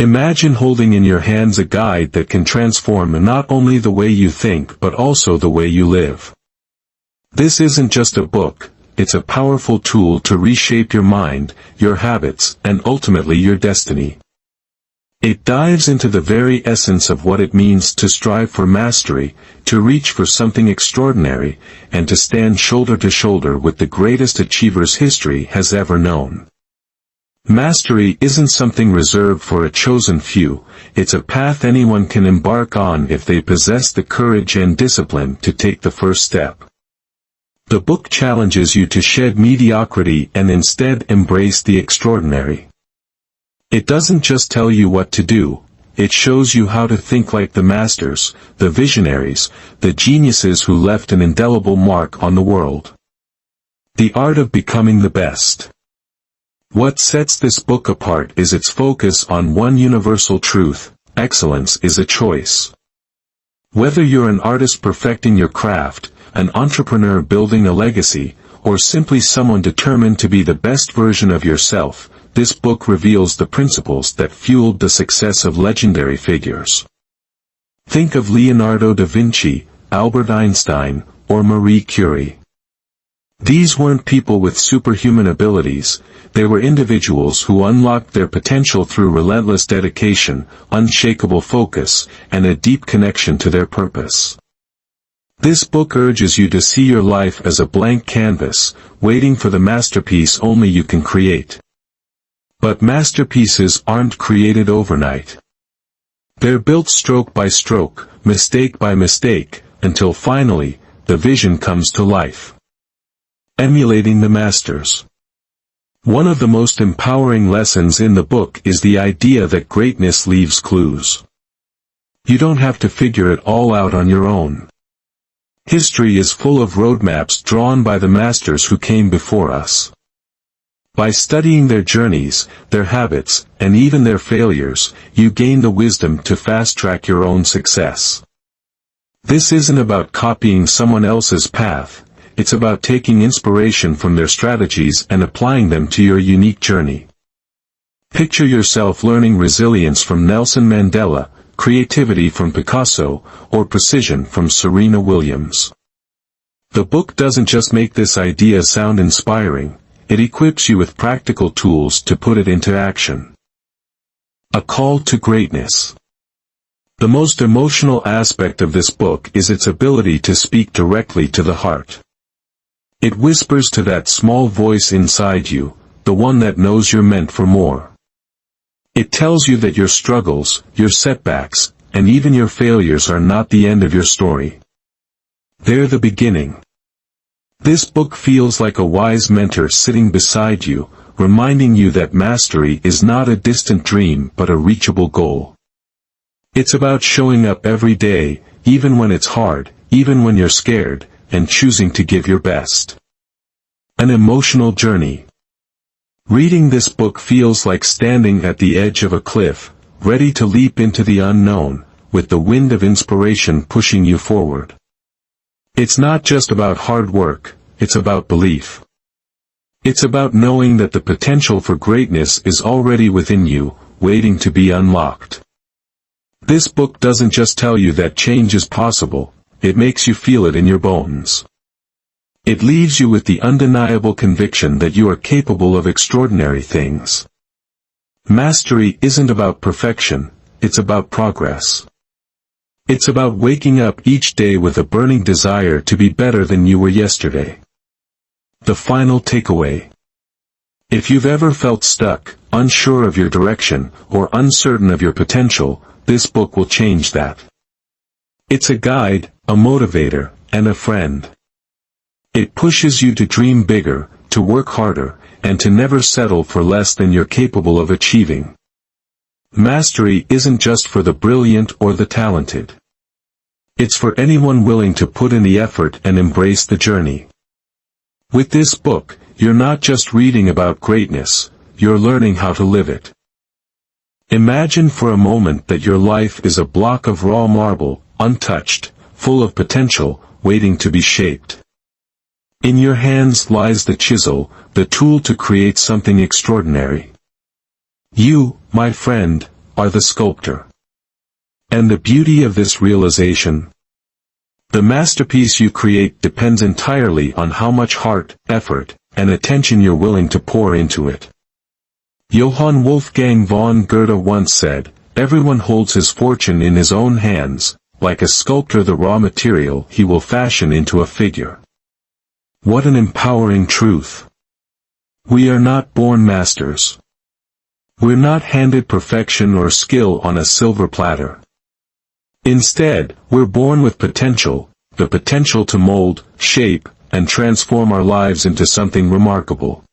Imagine holding in your hands a guide that can transform not only the way you think but also the way you live. This isn't just a book, it's a powerful tool to reshape your mind, your habits, and ultimately your destiny. It dives into the very essence of what it means to strive for mastery, to reach for something extraordinary, and to stand shoulder to shoulder with the greatest achievers history has ever known. Mastery isn't something reserved for a chosen few, it's a path anyone can embark on if they possess the courage and discipline to take the first step. The book challenges you to shed mediocrity and instead embrace the extraordinary. It doesn't just tell you what to do, it shows you how to think like the masters, the visionaries, the geniuses who left an indelible mark on the world. The art of becoming the best. What sets this book apart is its focus on one universal truth: excellence is a choice. Whether you're an artist perfecting your craft, an entrepreneur building a legacy, or simply someone determined to be the best version of yourself, this book reveals the principles that fueled the success of legendary figures. Think of Leonardo da Vinci, Albert Einstein, or Marie Curie. These weren't people with superhuman abilities, they were individuals who unlocked their potential through relentless dedication, unshakable focus, and a deep connection to their purpose. This book urges you to see your life as a blank canvas, waiting for the masterpiece only you can create. But masterpieces aren't created overnight. They're built stroke by stroke, mistake by mistake, until finally, the vision comes to life. Emulating the masters. One of the most empowering lessons in the book is the idea that greatness leaves clues. You don't have to figure it all out on your own. History is full of roadmaps drawn by the masters who came before us. By studying their journeys, their habits, and even their failures, you gain the wisdom to fast-track your own success. This isn't about copying someone else's path, it's about taking inspiration from their strategies and applying them to your unique journey. Picture yourself learning resilience from Nelson Mandela, creativity from Picasso, or precision from Serena Williams. The book doesn't just make this idea sound inspiring, it equips you with practical tools to put it into action. A call to greatness. The most emotional aspect of this book is its ability to speak directly to the heart. It whispers to that small voice inside you, the one that knows you're meant for more. It tells you that your struggles, your setbacks, and even your failures are not the end of your story. They're the beginning. This book feels like a wise mentor sitting beside you, reminding you that mastery is not a distant dream but a reachable goal. It's about showing up every day, even when it's hard, even when you're scared, and choosing to give your best. An emotional journey. Reading this book feels like standing at the edge of a cliff, ready to leap into the unknown, with the wind of inspiration pushing you forward. It's not just about hard work, it's about belief. It's about knowing that the potential for greatness is already within you, waiting to be unlocked. This book doesn't just tell you that change is possible, it makes you feel it in your bones. It leaves you with the undeniable conviction that you are capable of extraordinary things. Mastery isn't about perfection, it's about progress. It's about waking up each day with a burning desire to be better than you were yesterday. The final takeaway. If you've ever felt stuck, unsure of your direction, or uncertain of your potential, this book will change that. It's a guide, a motivator, and a friend. It pushes you to dream bigger, to work harder, and to never settle for less than you're capable of achieving. Mastery isn't just for the brilliant or the talented. It's for anyone willing to put in the effort and embrace the journey. With this book, you're not just reading about greatness, you're learning how to live it. Imagine for a moment that your life is a block of raw marble, untouched, full of potential, waiting to be shaped. In your hands lies the chisel, the tool to create something extraordinary. You, my friend, are the sculptor. And the beauty of this realization: the masterpiece you create depends entirely on how much heart, effort, and attention you're willing to pour into it. Johann Wolfgang von Goethe once said, "Everyone holds his fortune in his own hands, like a sculptor the raw material he will fashion into a figure." What an empowering truth! We are not born masters. We're not handed perfection or skill on a silver platter. Instead, we're born with potential, the potential to mold, shape, and transform our lives into something remarkable.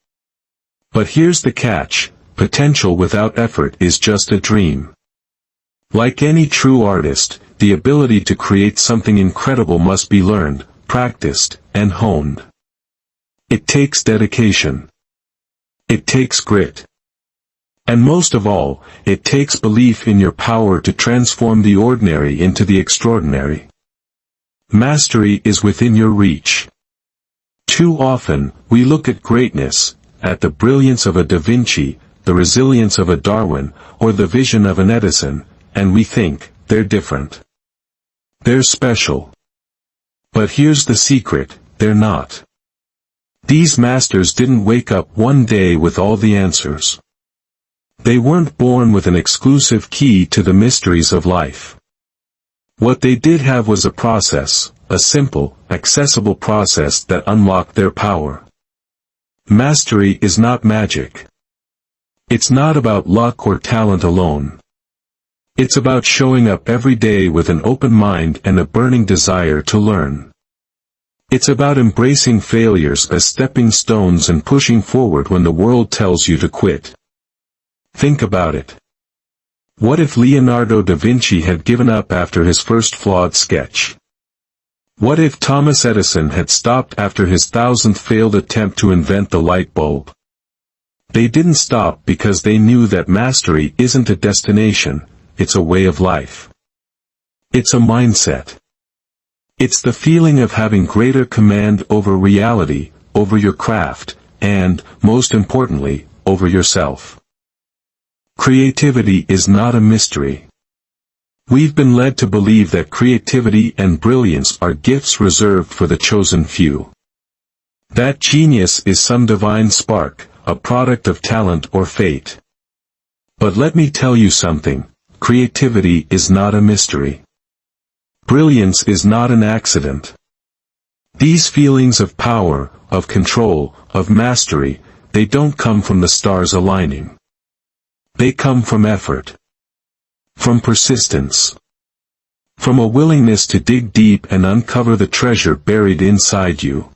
But here's the catch: potential without effort is just a dream. Like any true artist, the ability to create something incredible must be learned, practiced, and honed. It takes dedication. It takes grit. And most of all, it takes belief in your power to transform the ordinary into the extraordinary. Mastery is within your reach. Too often, we look at greatness, at the brilliance of a Da Vinci, the resilience of a Darwin, or the vision of an Edison, and we think, they're different. They're special. But here's the secret: they're not. These masters didn't wake up one day with all the answers. They weren't born with an exclusive key to the mysteries of life. What they did have was a process, a simple, accessible process that unlocked their power. Mastery is not magic. It's not about luck or talent alone. It's about showing up every day with an open mind and a burning desire to learn. It's about embracing failures as stepping stones and pushing forward when the world tells you to quit. Think about it. What if Leonardo da Vinci had given up after his first flawed sketch? What if Thomas Edison had stopped after his 1000th failed attempt to invent the light bulb? They didn't stop because they knew that mastery isn't a destination, it's a way of life. It's a mindset. It's the feeling of having greater command over reality, over your craft, and, most importantly, over yourself. Creativity is not a mystery. We've been led to believe that creativity and brilliance are gifts reserved for the chosen few. That genius is some divine spark, a product of talent or fate. But let me tell you something: creativity is not a mystery. Brilliance is not an accident. These feelings of power, of control, of mastery, they don't come from the stars aligning. They come from effort. From persistence. From a willingness to dig deep and uncover the treasure buried inside you.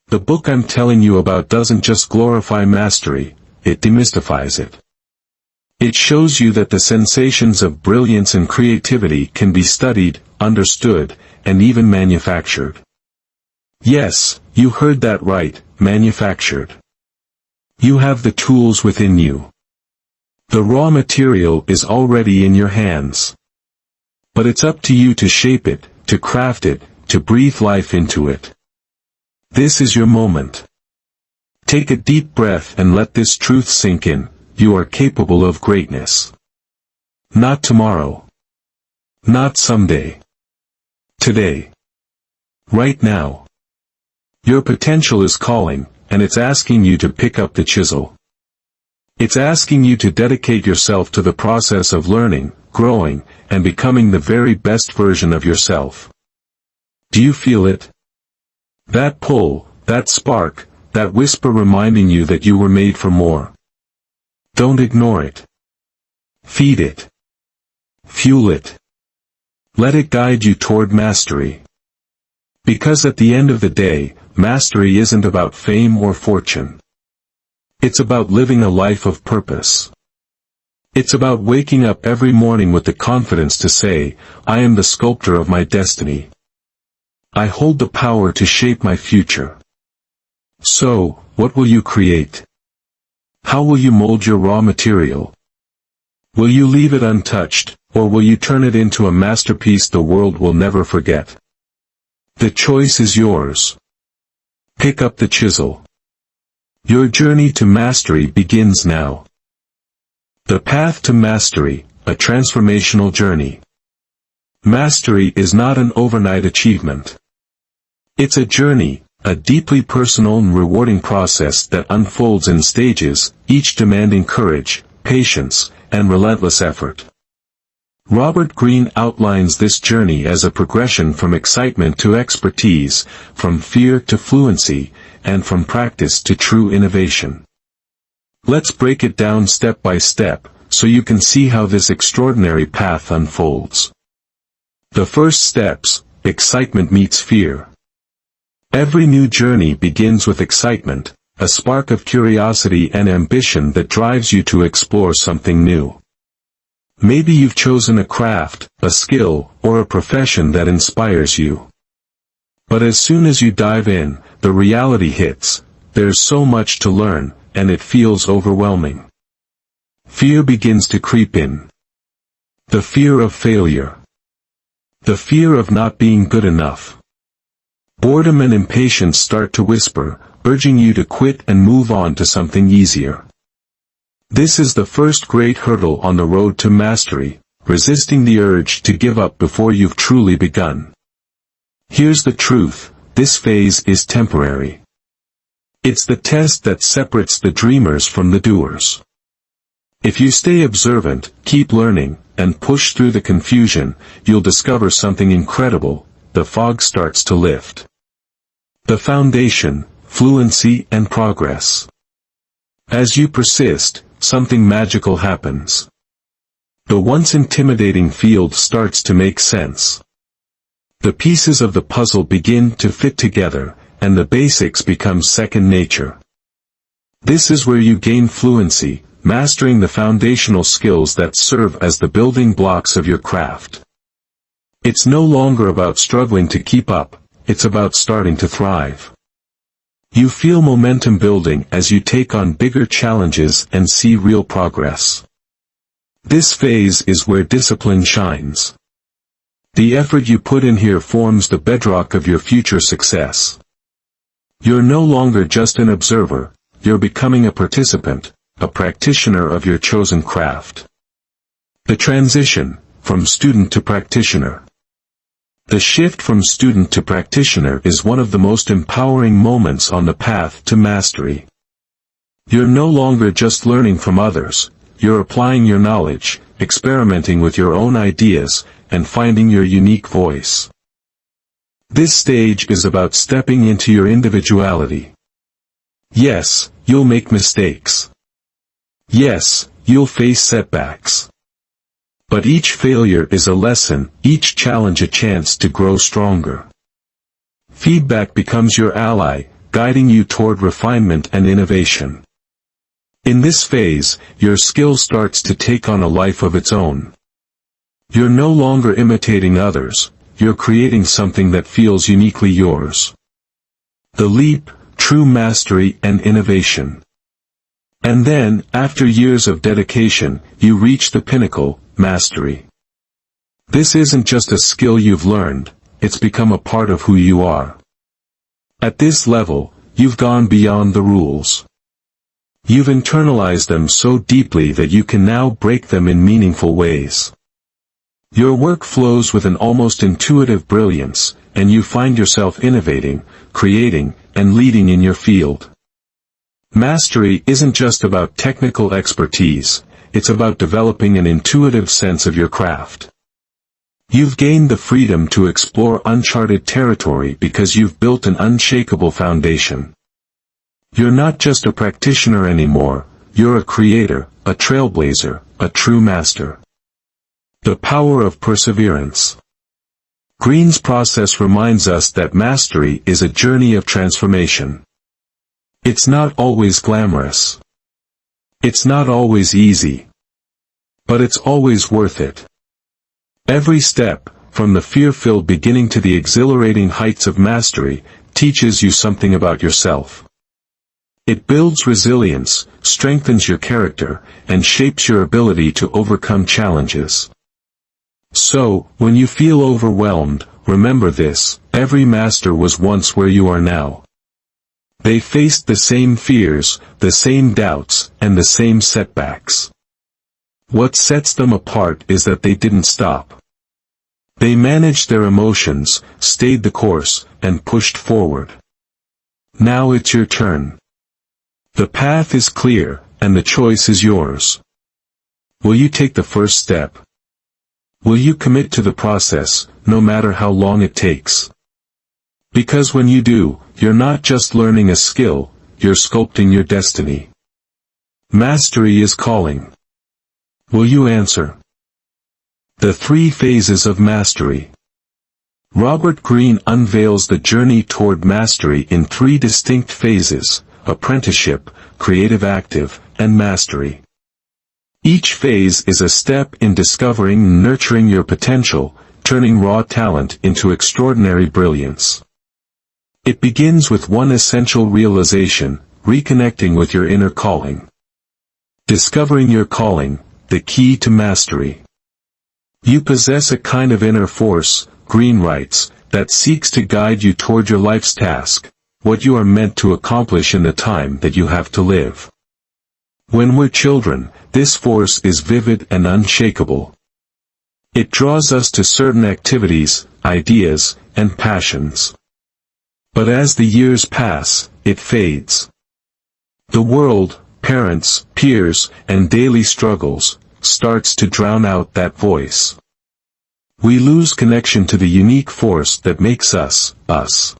The book I'm telling you about doesn't just glorify mastery, it demystifies it. It shows you that the sensations of brilliance and creativity can be studied, understood, and even manufactured. Yes, you heard that right, manufactured. You have the tools within you. The raw material is already in your hands. But it's up to you to shape it, to craft it, to breathe life into it. This is your moment. Take a deep breath and let this truth sink in: you are capable of greatness. Not tomorrow. Not someday. Today. Right now. Your potential is calling, and it's asking you to pick up the chisel. It's asking you to dedicate yourself to the process of learning, growing, and becoming the very best version of yourself. Do you feel it? That pull, that spark, that whisper reminding you that you were made for more. Don't ignore it. Feed it. Fuel it. Let it guide you toward mastery. Because at the end of the day, mastery isn't about fame or fortune. It's about living a life of purpose. It's about waking up every morning with the confidence to say, I am the sculptor of my destiny. I hold the power to shape my future. So, what will you create? How will you mold your raw material? Will you leave it untouched, or will you turn it into a masterpiece the world will never forget? The choice is yours. Pick up the chisel. Your journey to mastery begins now. The path to mastery, a transformational journey. Mastery is not an overnight achievement. It's a journey, a deeply personal and rewarding process that unfolds in stages, each demanding courage, patience, and relentless effort. Robert Greene outlines this journey as a progression from excitement to expertise, from fear to fluency, and from practice to true innovation. Let's break it down step by step, so you can see how this extraordinary path unfolds. The first steps: excitement meets fear. Every new journey begins with excitement, a spark of curiosity and ambition that drives you to explore something new. Maybe you've chosen a craft, a skill, or a profession that inspires you. But as soon as you dive in, the reality hits. There's so much to learn, and it feels overwhelming. Fear begins to creep in. The fear of failure. The fear of not being good enough. Boredom and impatience start to whisper, urging you to quit and move on to something easier. This is the first great hurdle on the road to mastery, resisting the urge to give up before you've truly begun. Here's the truth: this phase is temporary. It's the test that separates the dreamers from the doers. If you stay observant, keep learning, and push through the confusion, you'll discover something incredible. The fog starts to lift. The foundation, fluency and progress. As you persist, something magical happens. The once intimidating field starts to make sense. The pieces of the puzzle begin to fit together, and the basics become second nature. This is where you gain fluency, mastering the foundational skills that serve as the building blocks of your craft. It's no longer about struggling to keep up, it's about starting to thrive. You feel momentum building as you take on bigger challenges and see real progress. This phase is where discipline shines. The effort you put in here forms the bedrock of your future success. You're no longer just an observer, you're becoming a participant, a practitioner of your chosen craft. The transition, from student to practitioner. The shift from student to practitioner is one of the most empowering moments on the path to mastery. You're no longer just learning from others, you're applying your knowledge, experimenting with your own ideas, and finding your unique voice. This stage is about stepping into your individuality. Yes, you'll make mistakes. Yes, you'll face setbacks. But each failure is a lesson, each challenge a chance to grow stronger. Feedback becomes your ally, guiding you toward refinement and innovation. In this phase, your skill starts to take on a life of its own. You're no longer imitating others, you're creating something that feels uniquely yours. The leap, true mastery and innovation. And then, after years of dedication, you reach the pinnacle, mastery. This isn't just a skill you've learned, it's become a part of who you are. At this level, you've gone beyond the rules. You've internalized them so deeply that you can now break them in meaningful ways. Your work flows with an almost intuitive brilliance, and you find yourself innovating, creating, and leading in your field. Mastery isn't just about technical expertise, it's about developing an intuitive sense of your craft. You've gained the freedom to explore uncharted territory because you've built an unshakable foundation. You're not just a practitioner anymore, you're a creator, a trailblazer, a true master. The power of perseverance. Greene's process reminds us that mastery is a journey of transformation. It's not always glamorous. It's not always easy. But it's always worth it. Every step, from the fear-filled beginning to the exhilarating heights of mastery, teaches you something about yourself. It builds resilience, strengthens your character, and shapes your ability to overcome challenges. So, when you feel overwhelmed, remember this: every master was once where you are now. They faced the same fears, the same doubts, and the same setbacks. What sets them apart is that they didn't stop. They managed their emotions, stayed the course, and pushed forward. Now it's your turn. The path is clear, and the choice is yours. Will you take the first step? Will you commit to the process, no matter how long it takes? Because when you do, you're not just learning a skill, you're sculpting your destiny. Mastery is calling. Will you answer? The 3 phases of mastery. Robert Greene unveils the journey toward mastery in 3 distinct phases: apprenticeship, creative active, and mastery. Each phase is a step in discovering and nurturing your potential, turning raw talent into extraordinary brilliance. It begins with one essential realization: reconnecting with your inner calling. Discovering your calling, the key to mastery. You possess a kind of inner force, Greene writes, that seeks to guide you toward your life's task, what you are meant to accomplish in the time that you have to live. When we're children, this force is vivid and unshakable. It draws us to certain activities, ideas, and passions. But as the years pass, it fades. The world, parents, peers, and daily struggles, starts to drown out that voice. We lose connection to the unique force that makes us, us.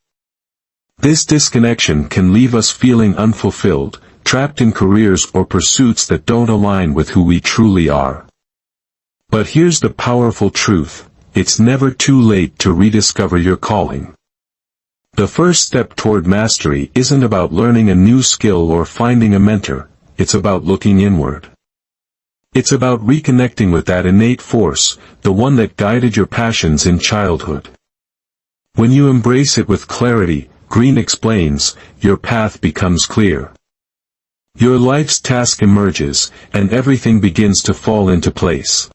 This disconnection can leave us feeling unfulfilled, trapped in careers or pursuits that don't align with who we truly are. But here's the powerful truth: it's never too late to rediscover your calling. The first step toward mastery isn't about learning a new skill or finding a mentor, it's about looking inward. It's about reconnecting with that innate force, the one that guided your passions in childhood. When you embrace it with clarity, Greene explains, your path becomes clear. Your life's task emerges, and everything begins to fall into place.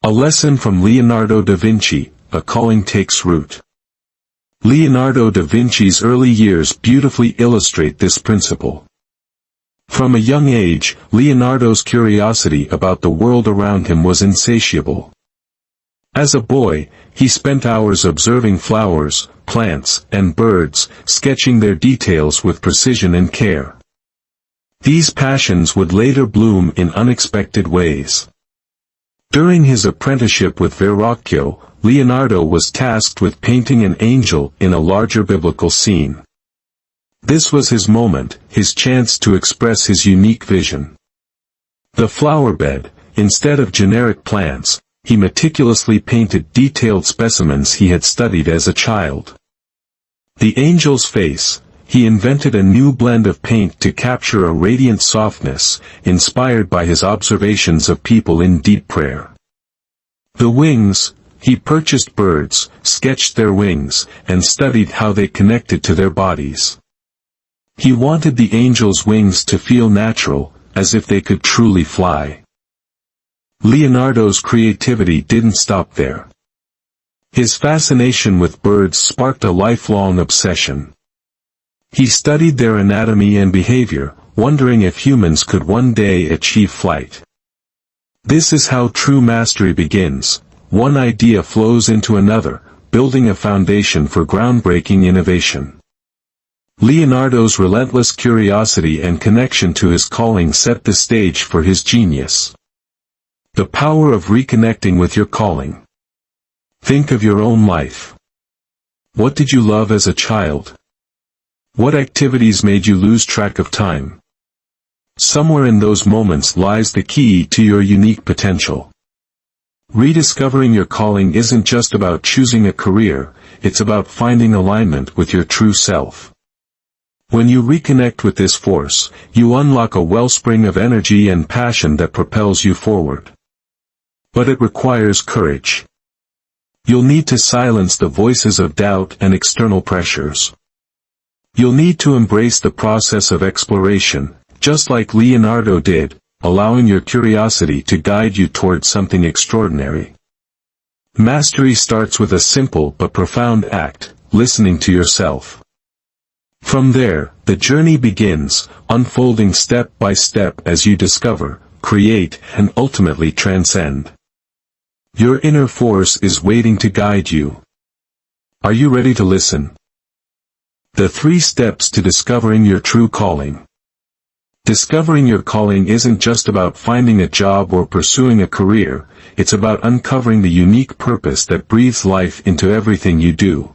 A lesson from Leonardo da Vinci: a calling takes root. Leonardo da Vinci's early years beautifully illustrate this principle. From a young age, Leonardo's curiosity about the world around him was insatiable. As a boy, he spent hours observing flowers, plants, and birds, sketching their details with precision and care. These passions would later bloom in unexpected ways. During his apprenticeship with Verrocchio, Leonardo was tasked with painting an angel in a larger biblical scene. This was his moment, his chance to express his unique vision. The flower bed, instead of generic plants, he meticulously painted detailed specimens he had studied as a child. The angel's face, he invented a new blend of paint to capture a radiant softness, inspired by his observations of people in deep prayer. The wings, he purchased birds, sketched their wings, and studied how they connected to their bodies. He wanted the angel's wings to feel natural, as if they could truly fly. Leonardo's creativity didn't stop there. His fascination with birds sparked a lifelong obsession. He studied their anatomy and behavior, wondering if humans could one day achieve flight. This is how true mastery begins. One idea flows into another, building a foundation for groundbreaking innovation. Leonardo's relentless curiosity and connection to his calling set the stage for his genius. The power of reconnecting with your calling. Think of your own life. What did you love as a child? What activities made you lose track of time? Somewhere in those moments lies the key to your unique potential. Rediscovering your calling isn't just about choosing a career, it's about finding alignment with your true self. When you reconnect with this force, you unlock a wellspring of energy and passion that propels you forward. But it requires courage. You'll need to silence the voices of doubt and external pressures. You'll need to embrace the process of exploration, just like Leonardo did, allowing your curiosity to guide you toward something extraordinary. Mastery starts with a simple but profound act, listening to yourself. From there, the journey begins, unfolding step by step as you discover, create, and ultimately transcend. Your inner force is waiting to guide you. Are you ready to listen? The 3 steps to discovering your true calling. Discovering your calling isn't just about finding a job or pursuing a career, it's about uncovering the unique purpose that breathes life into everything you do.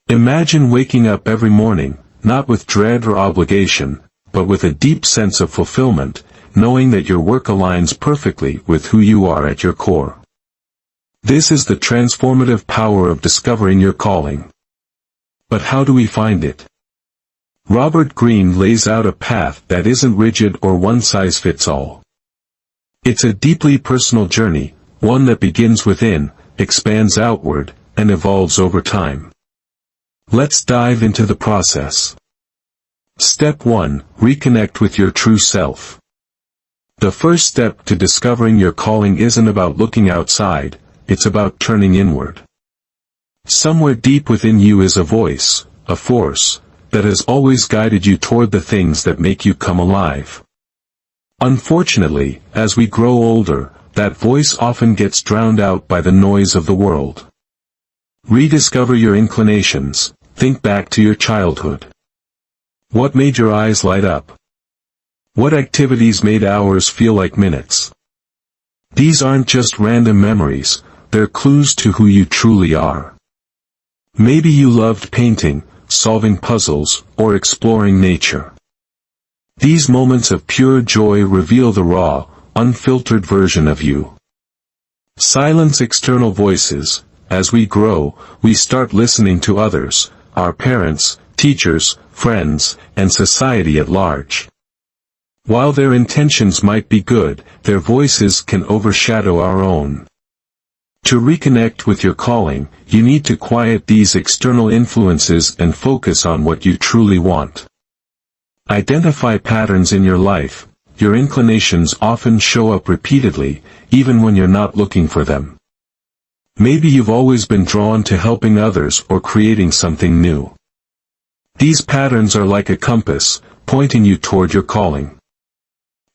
Imagine waking up every morning, not with dread or obligation, but with a deep sense of fulfillment, knowing that your work aligns perfectly with who you are at your core. This is the transformative power of discovering your calling. But how do we find it? Robert Greene lays out a path that isn't rigid or one-size-fits-all. It's a deeply personal journey, one that begins within, expands outward, and evolves over time. Let's dive into the process. Step 1. Reconnect with your true self. The first step to discovering your calling isn't about looking outside, it's about turning inward. Somewhere deep within you is a voice, a force, that has always guided you toward the things that make you come alive. Unfortunately, as we grow older, that voice often gets drowned out by the noise of the world. Rediscover your inclinations. Think back to your childhood. What made your eyes light up? What activities made hours feel like minutes? These aren't just random memories, they're clues to who you truly are. Maybe you loved painting, solving puzzles, or exploring nature. These moments of pure joy reveal the raw, unfiltered version of you. Silence external voices. As we grow, we start listening to others, our parents, teachers, friends, and society at large. While their intentions might be good, their voices can overshadow our own. To reconnect with your calling, you need to quiet these external influences and focus on what you truly want. Identify patterns in your life. Your inclinations often show up repeatedly, even when you're not looking for them. Maybe you've always been drawn to helping others or creating something new. These patterns are like a compass, pointing you toward your calling.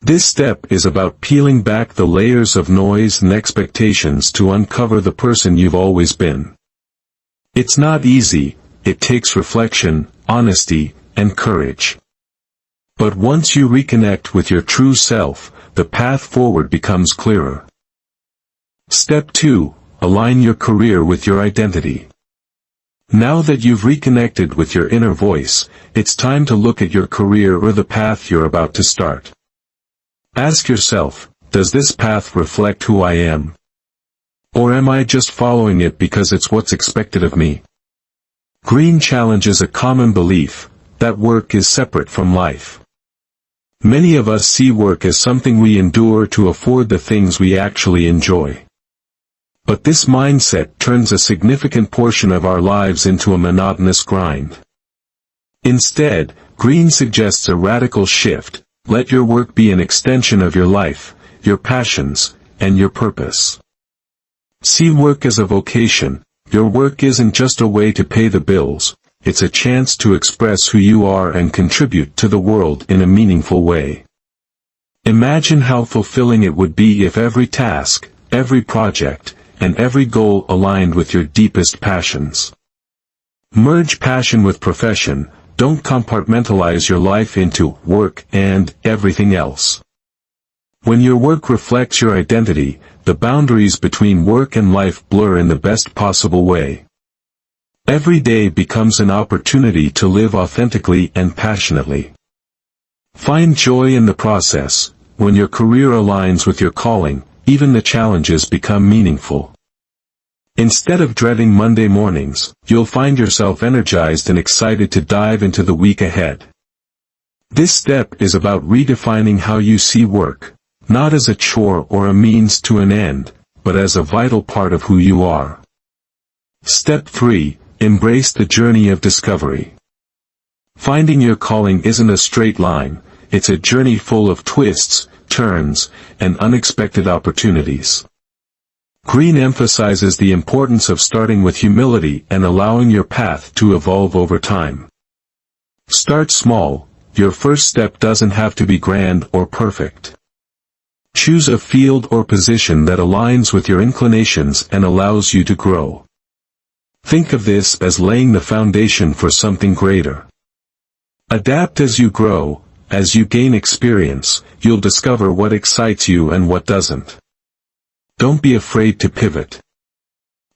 This step is about peeling back the layers of noise and expectations to uncover the person you've always been. It's not easy, it takes reflection, honesty, and courage. But once you reconnect with your true self, the path forward becomes clearer. Step 2. Align your career with your identity. Now that you've reconnected with your inner voice, it's time to look at your career or the path you're about to start. Ask yourself, does this path reflect who I am? Or am I just following it because it's what's expected of me? Greene challenges a common belief, that work is separate from life. Many of us see work as something we endure to afford the things we actually enjoy. But this mindset turns a significant portion of our lives into a monotonous grind. Instead, Greene suggests a radical shift. Let your work be an extension of your life, your passions, and your purpose. See work as a vocation. Your work isn't just a way to pay the bills, it's a chance to express who you are and contribute to the world in a meaningful way. Imagine how fulfilling it would be if every task, every project, and every goal aligned with your deepest passions. Merge passion with profession. Don't compartmentalize your life into work and everything else. When your work reflects your identity, the boundaries between work and life blur in the best possible way. Every day becomes an opportunity to live authentically and passionately. Find joy in the process. When your career aligns with your calling, even the challenges become meaningful. Instead of dreading Monday mornings, you'll find yourself energized and excited to dive into the week ahead. This step is about redefining how you see work, not as a chore or a means to an end, but as a vital part of who you are. Step 3. Embrace the journey of discovery. Finding your calling isn't a straight line, it's a journey full of twists, turns, and unexpected opportunities. Greene emphasizes the importance of starting with humility and allowing your path to evolve over time. Start small. Your first step doesn't have to be grand or perfect. Choose a field or position that aligns with your inclinations and allows you to grow. Think of this as laying the foundation for something greater. Adapt as you grow. As you gain experience, you'll discover what excites you and what doesn't. Don't be afraid to pivot.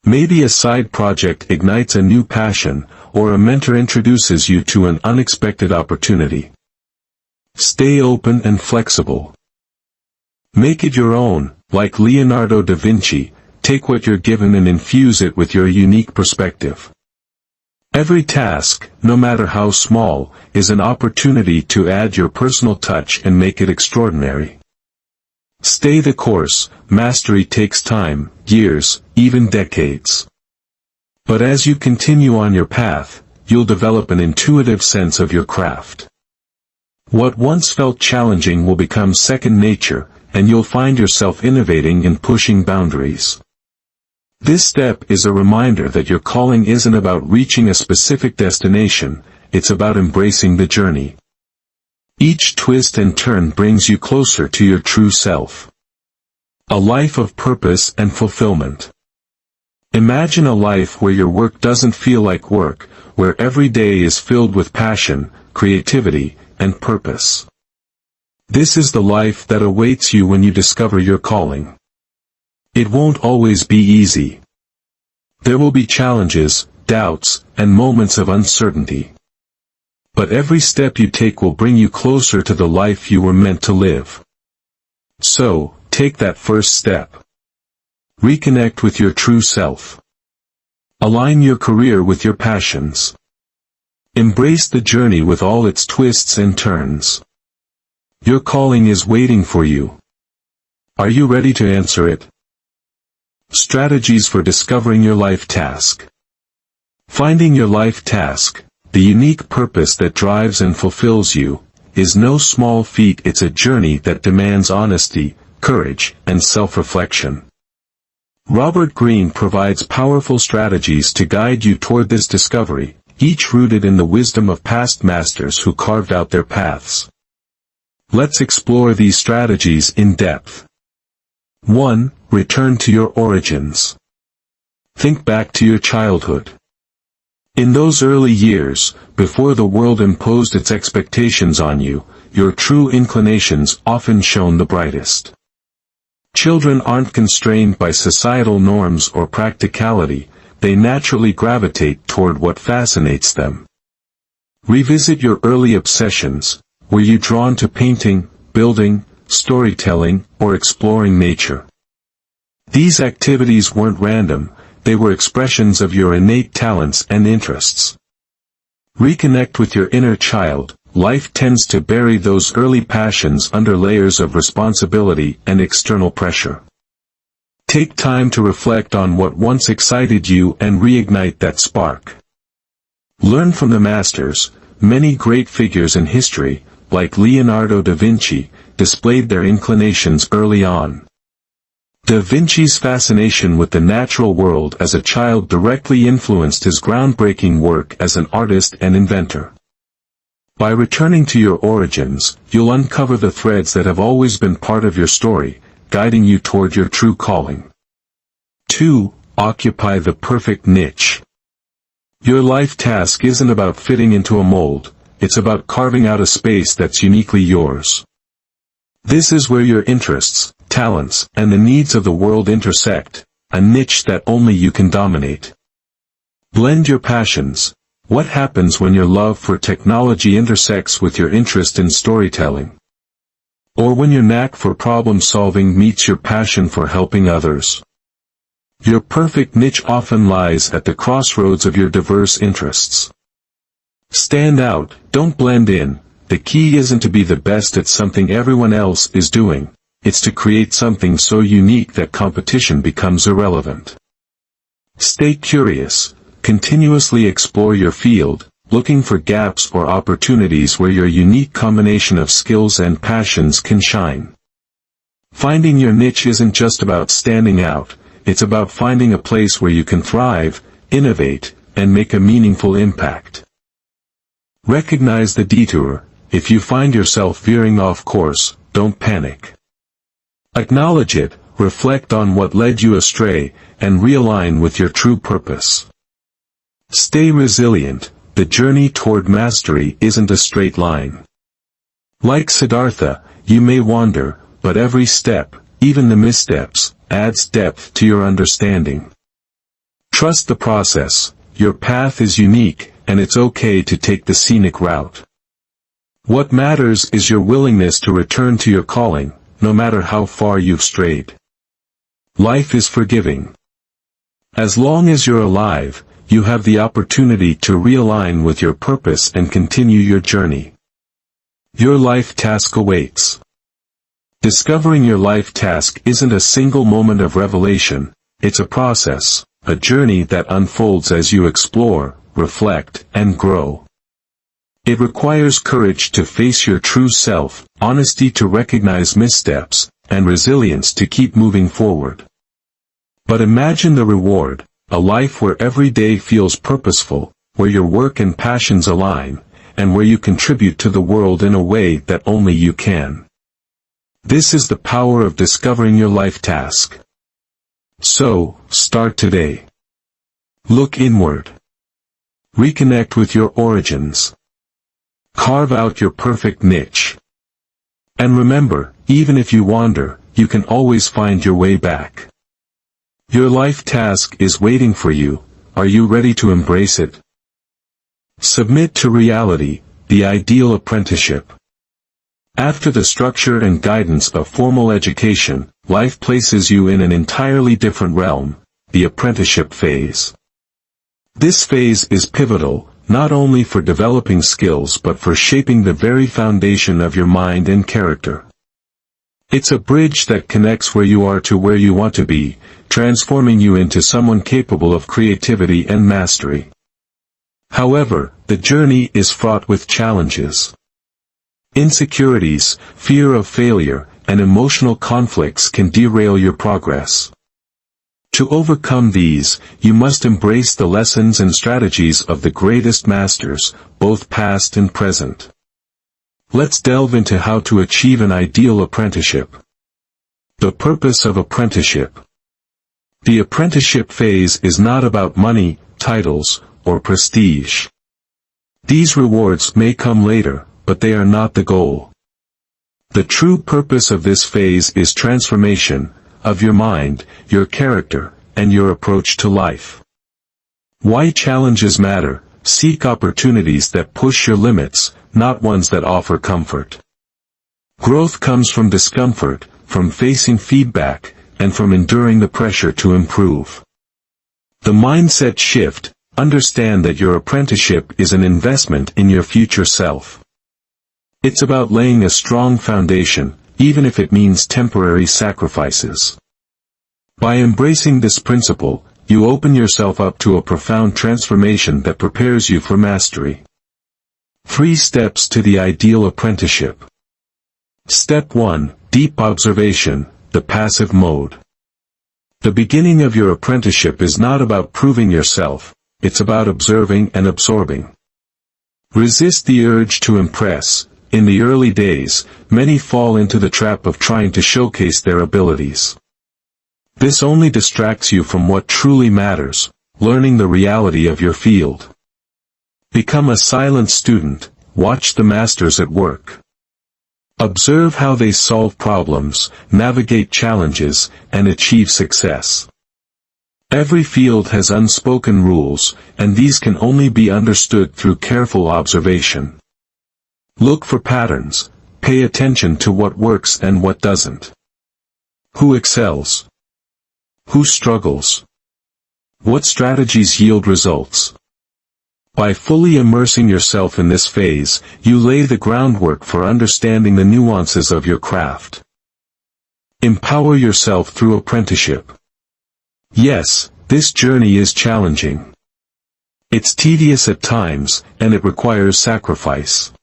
Maybe a side project ignites a new passion, or a mentor introduces you to an unexpected opportunity. Stay open and flexible. Make it your own, like Leonardo da Vinci. Take what you're given and infuse it with your unique perspective. Every task, no matter how small, is an opportunity to add your personal touch and make it extraordinary. Stay the course. Mastery takes time, years, even decades. But as you continue on your path, you'll develop an intuitive sense of your craft. What once felt challenging will become second nature, and you'll find yourself innovating and pushing boundaries. This step is a reminder that your calling isn't about reaching a specific destination, it's about embracing the journey. Each twist and turn brings you closer to your true self. A life of purpose and fulfillment. Imagine a life where your work doesn't feel like work, where every day is filled with passion, creativity, and purpose. This is the life that awaits you when you discover your calling. It won't always be easy. There will be challenges, doubts, and moments of uncertainty. But every step you take will bring you closer to the life you were meant to live. So, take that first step. Reconnect with your true self. Align your career with your passions. Embrace the journey with all its twists and turns. Your calling is waiting for you. Are you ready to answer it? Strategies for discovering your life task. Finding your life task, the unique purpose that drives and fulfills you, is no small feat. It's a journey that demands honesty, courage, and self-reflection. Robert Greene provides powerful strategies to guide you toward this discovery, each rooted in the wisdom of past masters who carved out their paths. Let's explore these strategies in depth. 1. Return to your origins. Think back to your childhood. In those early years, before the world imposed its expectations on you, your true inclinations often shone the brightest. Children aren't constrained by societal norms or practicality, they naturally gravitate toward what fascinates them. Revisit your early obsessions. Were you drawn to painting, building, storytelling, or exploring nature? These activities weren't random, they were expressions of your innate talents and interests. Reconnect with your inner child. Life tends to bury those early passions under layers of responsibility and external pressure. Take time to reflect on what once excited you and reignite that spark. Learn from the masters. Many great figures in history, like Leonardo da Vinci, displayed their inclinations early on. Da Vinci's fascination with the natural world as a child directly influenced his groundbreaking work as an artist and inventor. By returning to your origins, you'll uncover the threads that have always been part of your story, guiding you toward your true calling. 2. Occupy the perfect niche. Your life task isn't about fitting into a mold, it's about carving out a space that's uniquely yours. This is where your interests, talents, and the needs of the world intersect, a niche that only you can dominate. Blend your passions. What happens when your love for technology intersects with your interest in storytelling? Or when your knack for problem-solving meets your passion for helping others? Your perfect niche often lies at the crossroads of your diverse interests. Stand out, don't blend in. The key isn't to be the best at something everyone else is doing, it's to create something so unique that competition becomes irrelevant. Stay curious, continuously explore your field, looking for gaps or opportunities where your unique combination of skills and passions can shine. Finding your niche isn't just about standing out, it's about finding a place where you can thrive, innovate, and make a meaningful impact. Recognize the detour. If you find yourself veering off course, don't panic. Acknowledge it, reflect on what led you astray, and realign with your true purpose. Stay resilient. The journey toward mastery isn't a straight line. Like Siddhartha, you may wander, but every step, even the missteps, adds depth to your understanding. Trust the process. Your path is unique, and it's okay to take the scenic route. What matters is your willingness to return to your calling, no matter how far you've strayed. Life is forgiving. As long as you're alive, you have the opportunity to realign with your purpose and continue your journey. Your life task awaits. Discovering your life task isn't a single moment of revelation, it's a process, a journey that unfolds as you explore, reflect, and grow. It requires courage to face your true self, honesty to recognize missteps, and resilience to keep moving forward. But imagine the reward, a life where every day feels purposeful, where your work and passions align, and where you contribute to the world in a way that only you can. This is the power of discovering your life task. So, start today. Look inward. Reconnect with your origins. Carve out your perfect niche. And remember, even if you wander, you can always find your way back. Your life task is waiting for you. Are you ready to embrace it? Submit to reality, the ideal apprenticeship. After the structure and guidance of formal education, life places you in an entirely different realm, the apprenticeship phase. This phase is pivotal, not only for developing skills but for shaping the very foundation of your mind and character. It's a bridge that connects where you are to where you want to be, transforming you into someone capable of creativity and mastery. However, the journey is fraught with challenges. Insecurities, fear of failure, and emotional conflicts can derail your progress. To overcome these, you must embrace the lessons and strategies of the greatest masters, both past and present. Let's delve into how to achieve an ideal apprenticeship. The purpose of apprenticeship. The apprenticeship phase is not about money, titles, or prestige. These rewards may come later, but they are not the goal. The true purpose of this phase is transformation, of your mind, your character, and your approach to life. Why challenges matter? Seek opportunities that push your limits, not ones that offer comfort. Growth comes from discomfort, from facing feedback, and from enduring the pressure to improve. The mindset shift: understand that your apprenticeship is an investment in your future self. It's about laying a strong foundation, even if it means temporary sacrifices. By embracing this principle, you open yourself up to a profound transformation that prepares you for mastery. 3 steps to the ideal apprenticeship. Step 1: Deep observation, the passive mode. The beginning of your apprenticeship is not about proving yourself, it's about observing and absorbing. Resist the urge to impress. In the early days, many fall into the trap of trying to showcase their abilities. This only distracts you from what truly matters, learning the reality of your field. Become a silent student, watch the masters at work. Observe how they solve problems, navigate challenges, and achieve success. Every field has unspoken rules, and these can only be understood through careful observation. Look for patterns, pay attention to what works and what doesn't. Who excels? Who struggles? What strategies yield results? By fully immersing yourself in this phase, you lay the groundwork for understanding the nuances of your craft. Empower yourself through apprenticeship. Yes, this journey is challenging. It's tedious at times, and it requires sacrifice.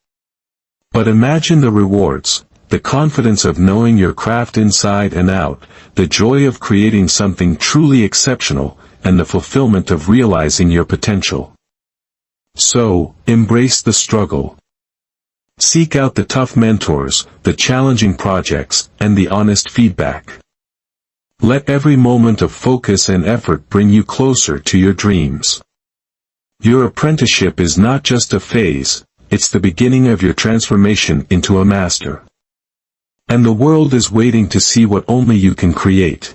But imagine the rewards: the confidence of knowing your craft inside and out, the joy of creating something truly exceptional, and the fulfillment of realizing your potential. So, embrace the struggle. Seek out the tough mentors, the challenging projects, and the honest feedback. Let every moment of focus and effort bring you closer to your dreams. Your apprenticeship is not just a phase, it's the beginning of your transformation into a master. And the world is waiting to see what only you can create.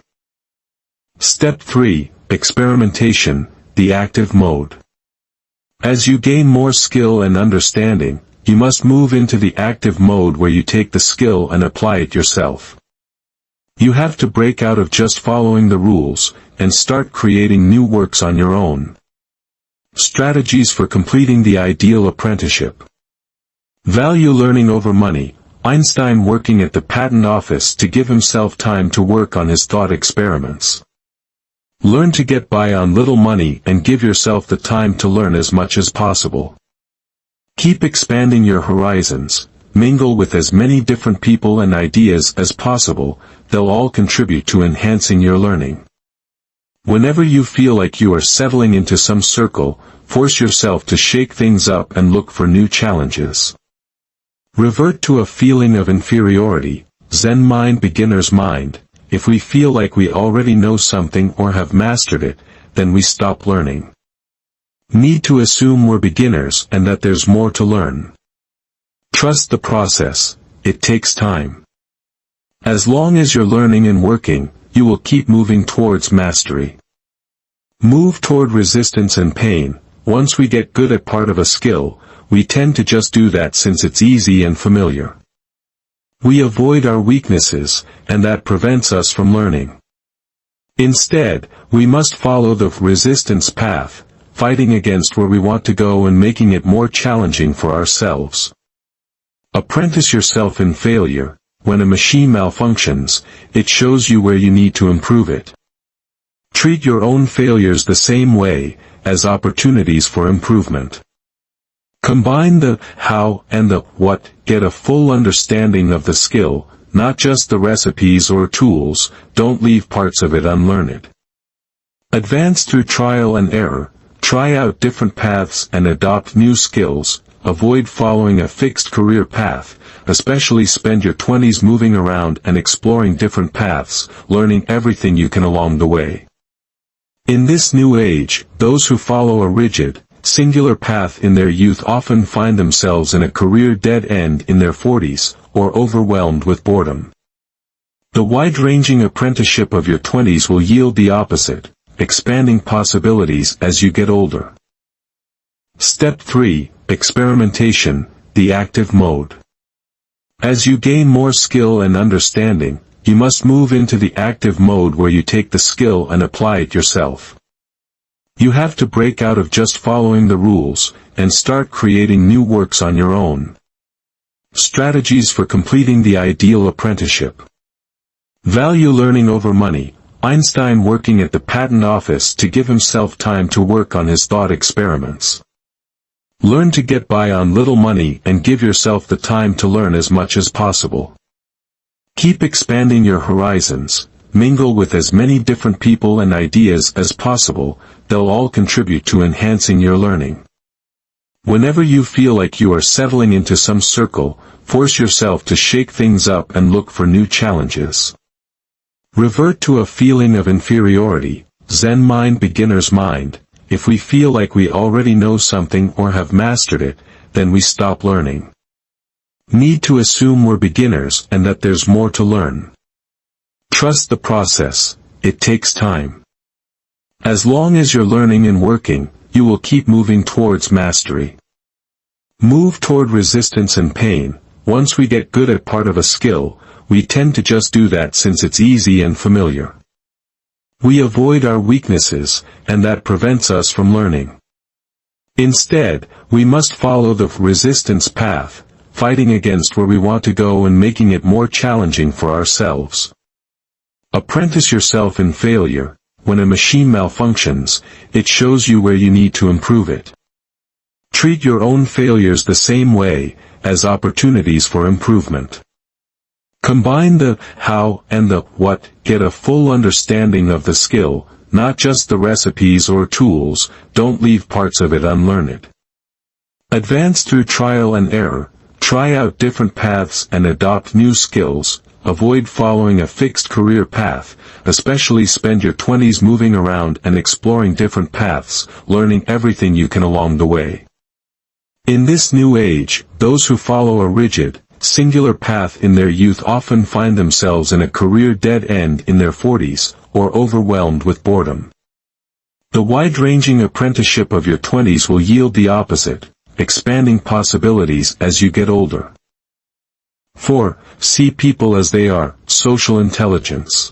Step 3. Experimentation, the active mode. As you gain more skill and understanding, you must move into the active mode where you take the skill and apply it yourself. You have to break out of just following the rules, and start creating new works on your own. Strategies for completing the ideal apprenticeship. Value learning over money. Einstein working at the patent office to give himself time to work on his thought experiments. Learn to get by on little money and give yourself the time to learn as much as possible. Keep expanding your horizons. Mingle with as many different people and ideas as possible, they'll all contribute to enhancing your learning. Whenever you feel like you are settling into some circle, force yourself to shake things up and look for new challenges. Revert to a feeling of inferiority, Zen mind, beginner's mind. If we feel like we already know something or have mastered it, then we stop learning. Need to assume we're beginners and that there's more to learn. Trust the process, it takes time. As long as you're learning and working, you will keep moving towards mastery. Move toward resistance and pain. Once we get good at part of a skill, we tend to just do that since it's easy and familiar. We avoid our weaknesses, and that prevents us from learning. Instead, we must follow the resistance path, fighting against where we want to go and making it more challenging for ourselves. Apprentice yourself in failure. When a machine malfunctions, it shows you where you need to improve it. Treat your own failures the same way, as opportunities for improvement. Combine the how and the what, get a full understanding of the skill, not just the recipes or tools, don't leave parts of it unlearned. Advance through trial and error, try out different paths and adopt new skills. Avoid following a fixed career path, especially spend your 20s moving around and exploring different paths, learning everything you can along the way. In this new age, those who follow a rigid, singular path in their youth often find themselves in a career dead end in their 40s, or overwhelmed with boredom. The wide-ranging apprenticeship of your 20s will yield the opposite, expanding possibilities as you get older. Step 3. Experimentation, the active mode. As you gain more skill and understanding, you must move into the active mode where you take the skill and apply it yourself. You have to break out of just following the rules, and start creating new works on your own. Strategies for completing the ideal apprenticeship. Value learning over money. Einstein working at the patent office to give himself time to work on his thought experiments. Learn to get by on little money and give yourself the time to learn as much as possible. Keep expanding your horizons, mingle with as many different people and ideas as possible, they'll all contribute to enhancing your learning. Whenever you feel like you are settling into some circle, force yourself to shake things up and look for new challenges. Revert to a feeling of inferiority, Zen mind, beginner's mind. If we feel like we already know something or have mastered it, then we stop learning. Need to assume we're beginners and that there's more to learn. Trust the process, it takes time. As long as you're learning and working, you will keep moving towards mastery. Move toward resistance and pain. Once we get good at part of a skill, we tend to just do that since it's easy and familiar. We avoid our weaknesses, and that prevents us from learning. Instead, we must follow the resistance path, fighting against where we want to go and making it more challenging for ourselves. Apprentice yourself in failure. When a machine malfunctions, it shows you where you need to improve it. Treat your own failures the same way, as opportunities for improvement. Combine the how and the what, get a full understanding of the skill, not just the recipes or tools, don't leave parts of it unlearned. Advance through trial and error, Try out different paths and adopt new skills. Avoid following a fixed career path, especially spend your 20s moving around and exploring different paths, learning everything you can along the way. In this new age, those who follow a rigid, singular path in their youth often find themselves in a career dead end in their 40s, or overwhelmed with boredom. The wide-ranging apprenticeship of your 20s will yield the opposite, expanding possibilities as you get older. 4. See people as they are. Social intelligence.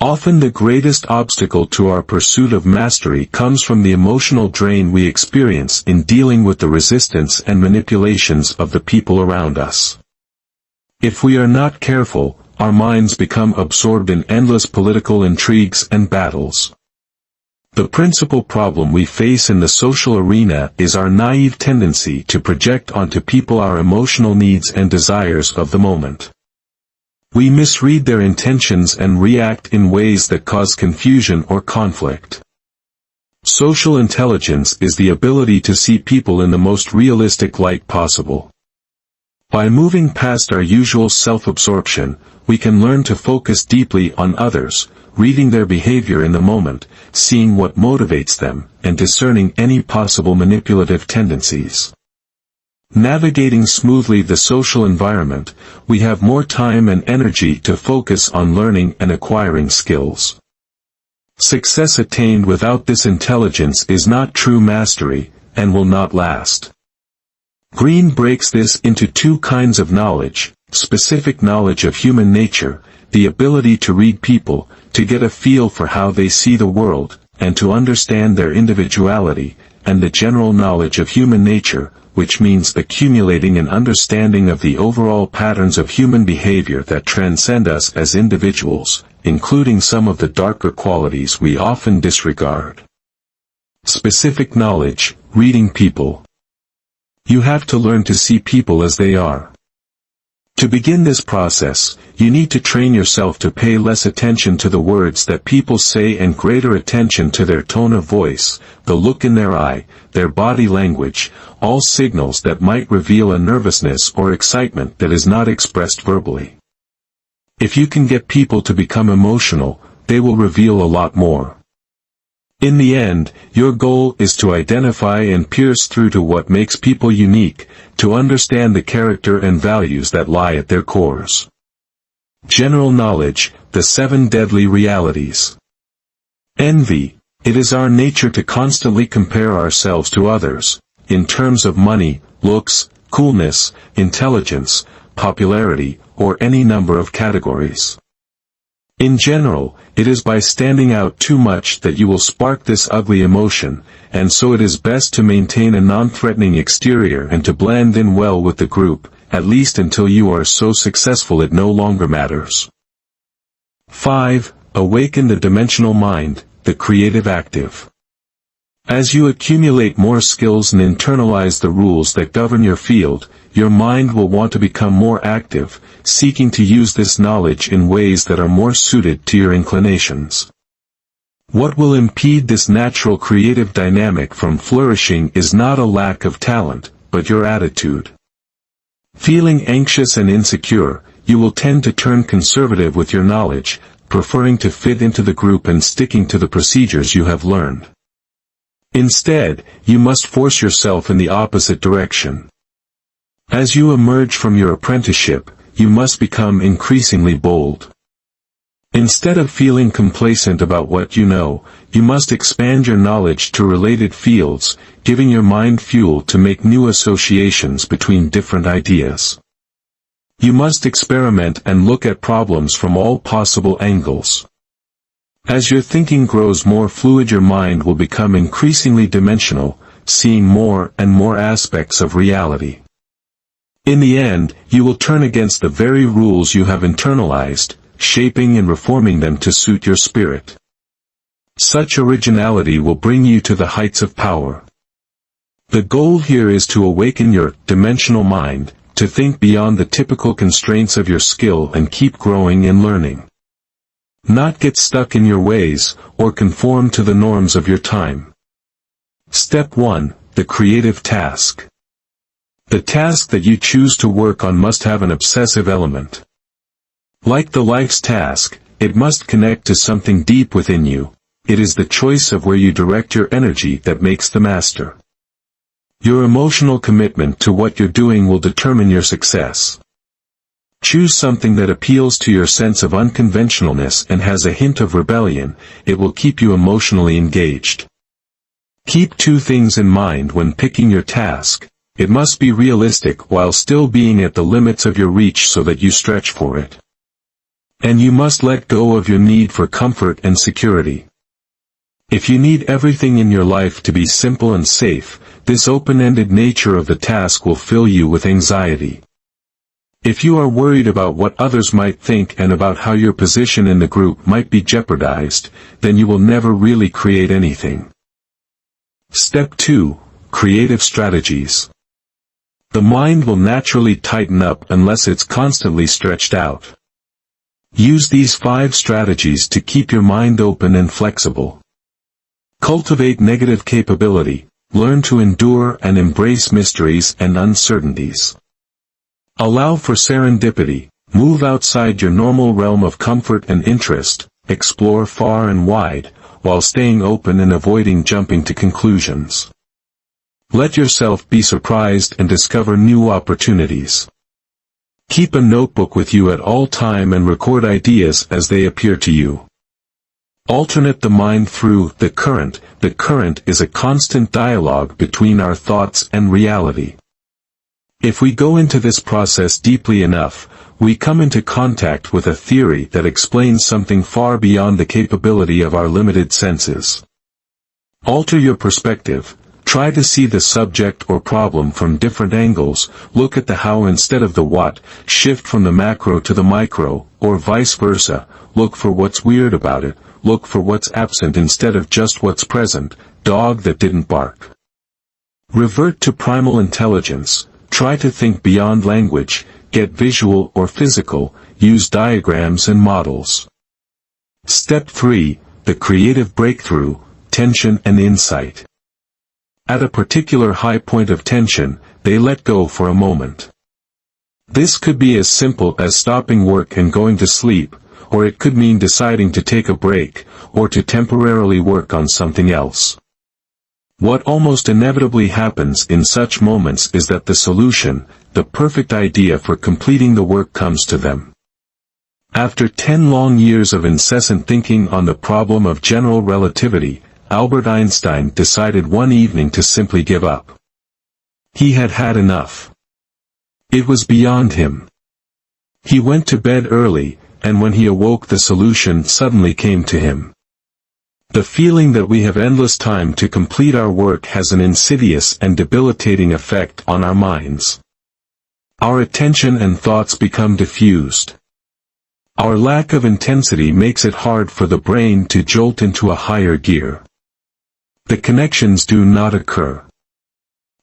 Often the greatest obstacle to our pursuit of mastery comes from the emotional drain we experience in dealing with the resistance and manipulations of the people around us. If we are not careful, our minds become absorbed in endless political intrigues and battles. The principal problem we face in the social arena is our naive tendency to project onto people our emotional needs and desires of the moment. We misread their intentions and react in ways that cause confusion or conflict. Social intelligence is the ability to see people in the most realistic light possible. By moving past our usual self-absorption, we can learn to focus deeply on others, reading their behavior in the moment, seeing what motivates them, and discerning any possible manipulative tendencies. Navigating smoothly the social environment, we have more time and energy to focus on learning and acquiring skills. Success attained without this intelligence is not true mastery, and will not last. Green breaks this into two kinds of knowledge: specific knowledge of human nature, the ability to read people, to get a feel for how they see the world, and to understand their individuality, and the general knowledge of human nature, which means accumulating an understanding of the overall patterns of human behavior that transcend us as individuals, including some of the darker qualities we often disregard. Specific knowledge, reading people. You have to learn to see people as they are. To begin this process, you need to train yourself to pay less attention to the words that people say and greater attention to their tone of voice, the look in their eye, their body language, all signals that might reveal a nervousness or excitement that is not expressed verbally. If you can get people to become emotional, they will reveal a lot more. In the end, your goal is to identify and pierce through to what makes people unique, to understand the character and values that lie at their cores. General knowledge, the 7 deadly realities. Envy. It is our nature to constantly compare ourselves to others, in terms of money, looks, coolness, intelligence, popularity, or any number of categories. In general, it is by standing out too much that you will spark this ugly emotion, and so it is best to maintain a non-threatening exterior and to blend in well with the group, at least until you are so successful it no longer matters. 5. Awaken the dimensional mind, the creative active. As you accumulate more skills and internalize the rules that govern your field, your mind will want to become more active, seeking to use this knowledge in ways that are more suited to your inclinations. What will impede this natural creative dynamic from flourishing is not a lack of talent, but your attitude. Feeling anxious and insecure, you will tend to turn conservative with your knowledge, preferring to fit into the group and sticking to the procedures you have learned. Instead, you must force yourself in the opposite direction. As you emerge from your apprenticeship, you must become increasingly bold. Instead of feeling complacent about what you know, you must expand your knowledge to related fields, giving your mind fuel to make new associations between different ideas. You must experiment and look at problems from all possible angles. As your thinking grows more fluid, your mind will become increasingly dimensional, seeing more and more aspects of reality. In the end, you will turn against the very rules you have internalized, shaping and reforming them to suit your spirit. Such originality will bring you to the heights of power. The goal here is to awaken your dimensional mind, to think beyond the typical constraints of your skill and keep growing and learning. Not get stuck in your ways, or conform to the norms of your time. Step 1. The creative task. The task that you choose to work on must have an obsessive element. Like the life's task, it must connect to something deep within you. It is the choice of where you direct your energy that makes the master. Your emotional commitment to what you're doing will determine your success. Choose something that appeals to your sense of unconventionalness and has a hint of rebellion. It will keep you emotionally engaged. Keep two things in mind when picking your task. It must be realistic while still being at the limits of your reach so that you stretch for it. And you must let go of your need for comfort and security. If you need everything in your life to be simple and safe, this open-ended nature of the task will fill you with anxiety. If you are worried about what others might think and about how your position in the group might be jeopardized, then you will never really create anything. Step 2. Creative strategies. The mind will naturally tighten up unless it's constantly stretched out. Use these 5 strategies to keep your mind open and flexible. Cultivate negative capability. Learn to endure and embrace mysteries and uncertainties. Allow for serendipity. Move outside your normal realm of comfort and interest. Explore far and wide, while staying open and avoiding jumping to conclusions. Let yourself be surprised and discover new opportunities. Keep a notebook with you at all time and record ideas as they appear to you. Alternate the mind through the current. The current is a constant dialogue between our thoughts and reality. If we go into this process deeply enough, we come into contact with a theory that explains something far beyond the capability of our limited senses. Alter your perspective. Try to see the subject or problem from different angles. Look at the how instead of the what. Shift from the macro to the micro, or vice versa. Look for what's weird about it. Look for what's absent instead of just what's present. Dog that didn't bark. Revert to primal intelligence. Try to think beyond language. Get visual or physical. Use diagrams and models. Step 3. The creative breakthrough, tension and insight. At a particular high point of tension, they let go for a moment. This could be as simple as stopping work and going to sleep, or it could mean deciding to take a break, or to temporarily work on something else. What almost inevitably happens in such moments is that the solution, the perfect idea for completing the work comes to them. After 10 long years of incessant thinking on the problem of general relativity, Albert Einstein decided one evening to simply give up. He had had enough. It was beyond him. He went to bed early, and when he awoke the solution suddenly came to him. The feeling that we have endless time to complete our work has an insidious and debilitating effect on our minds. Our attention and thoughts become diffused. Our lack of intensity makes it hard for the brain to jolt into a higher gear. The connections do not occur.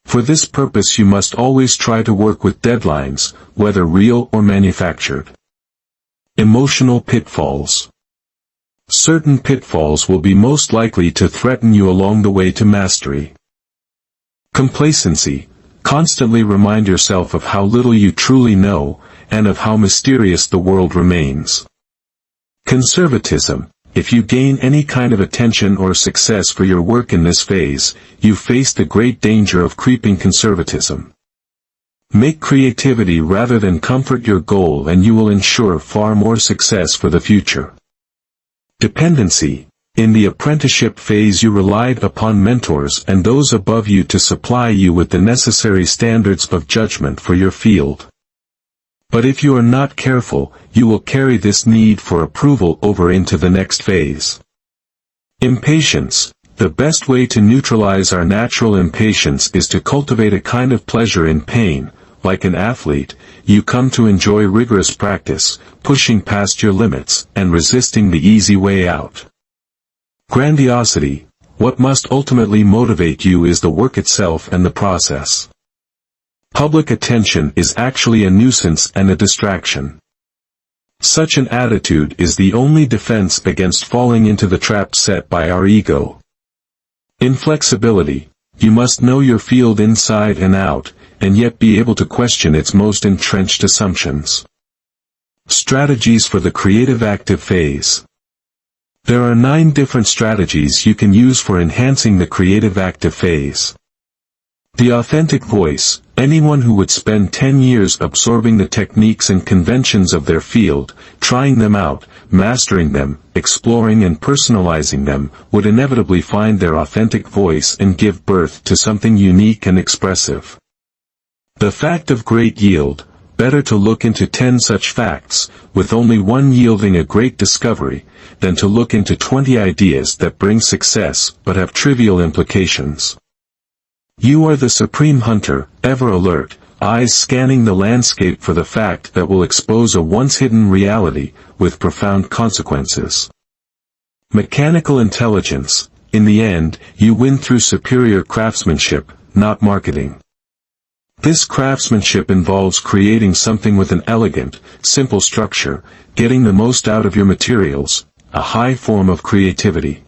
For this purpose you must always try to work with deadlines, whether real or manufactured. Emotional pitfalls. Certain pitfalls will be most likely to threaten you along the way to mastery. Complacency. Constantly remind yourself of how little you truly know, and of how mysterious the world remains. Conservatism. If you gain any kind of attention or success for your work in this phase, you face the great danger of creeping conservatism. Make creativity rather than comfort your goal and you will ensure far more success for the future. Dependency. In the apprenticeship phase you relied upon mentors and those above you to supply you with the necessary standards of judgment for your field. But if you are not careful, you will carry this need for approval over into the next phase. Impatience. The best way to neutralize our natural impatience is to cultivate a kind of pleasure in pain. Like an athlete, you come to enjoy rigorous practice, pushing past your limits, and resisting the easy way out. Grandiosity. What must ultimately motivate you is the work itself and the process. Public attention is actually a nuisance and a distraction. Such an attitude is the only defense against falling into the trap set by our ego. Inflexibility. You must know your field inside and out, and yet be able to question its most entrenched assumptions. Strategies for the creative active phase. There are 9 different strategies you can use for enhancing the creative active phase. The authentic voice. Anyone who would spend 10 years absorbing the techniques and conventions of their field, trying them out, mastering them, exploring and personalizing them, would inevitably find their authentic voice and give birth to something unique and expressive. The fact of great yield. Better to look into 10 such facts, with only one yielding a great discovery, than to look into 20 ideas that bring success but have trivial implications. You are the supreme hunter, ever alert, eyes scanning the landscape for the fact that will expose a once-hidden reality, with profound consequences. Mechanical intelligence. In the end, you win through superior craftsmanship, not marketing. This craftsmanship involves creating something with an elegant, simple structure, getting the most out of your materials, a high form of creativity.